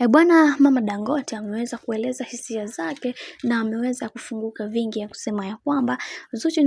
Bwana Mama Dangote ameweza kueleza hisia zake na ameweza kufunguka vingi ya kusema ya kwamba Zuchu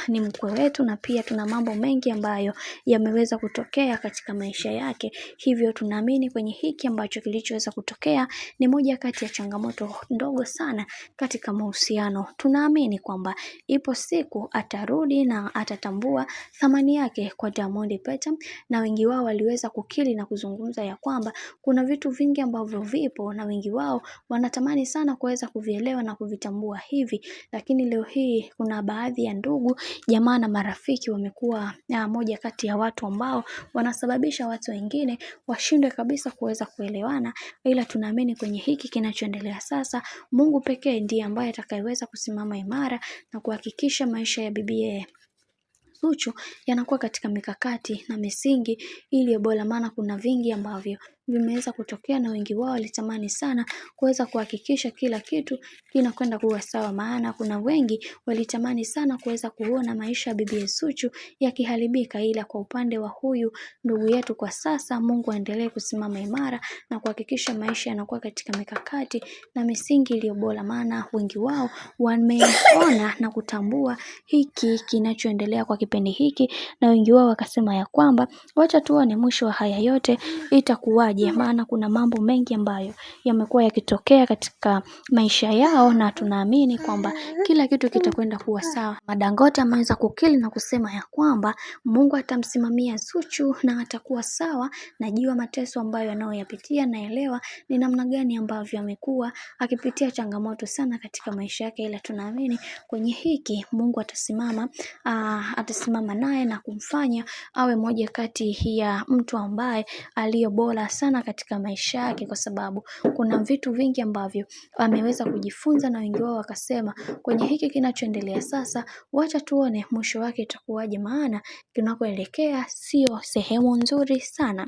ni mkwe wetu na pia tuna mambo mengi ambayo yameweza kutokea katika maisha yake. Hivyo tunaamini kwenye hiki ambacho kilichoweza kutokea ni moja kati ya changamoto ndogo sana katika mahusiano. Tunaamini kwamba ipo siku atarudi na atatambua thamani yake kwa Diamond Platnumz, na wengi wao waliweza kukiri na kuzungumza ya kwamba kuna vitu vingi ambavyo vipo na wengi wao wanatamani sana kuweza kuvielewa na kuvitambua hivi, lakini leo hii kuna baadhi ya ndugu, jamaa na marafiki wamekuwa moja kati ya watu ambao wanasababisha watu wengine washindwe kabisa kuweza kuelewana. Ila tunaamini kwenye hiki kinachoendelea sasa, Mungu pekee ndiye ambaye atakayeweza kusimama imara na kuhakikisha maisha ya bibiye Zuchu yanakuwa katika mikakati na misingi iliyo bora, maana kuna vingi ambavyo vimeweza kutokea na wengi wao walitamani sana kuweza kuhakikisha kila kitu kinakwenda kuwa sawa, maana kuna wengi walitamani sana kuweza kuona maisha ya bibi Zuchu yakiharibika. Ila kwa upande wa huyu ndugu yetu kwa sasa, Mungu aendelee kusimama imara na kuhakikisha maisha yanakuwa katika mikakati na misingi iliyo bora, maana wengi wao wameona na kutambua hiki kinachoendelea kwa kipindi hiki, na wengi wao wakasema ya kwamba wacha tuone mwisho wa haya yote itakuwaje, maana kuna mambo mengi ambayo yamekuwa yakitokea katika maisha yao, na tunaamini kwamba kila kitu kitakwenda kuwa sawa. Dangote ameweza kukiri na kusema ya kwamba Mungu atamsimamia Zuchu na atakuwa sawa. Najua mateso ambayo anayoyapitia, naelewa ni namna gani ambavyo amekuwa akipitia changamoto sana katika maisha yake, ila tunaamini kwenye hiki Mungu atasimama naye na kumfanya awe moja kati ya mtu ambaye aliyo bora sana katika maisha yake, kwa sababu kuna vitu vingi ambavyo ameweza kujifunza, na wengi wao wakasema kwenye hiki kinachoendelea sasa, wacha tuone mwisho wake itakuwaje, maana tunakoelekea sio sehemu nzuri sana.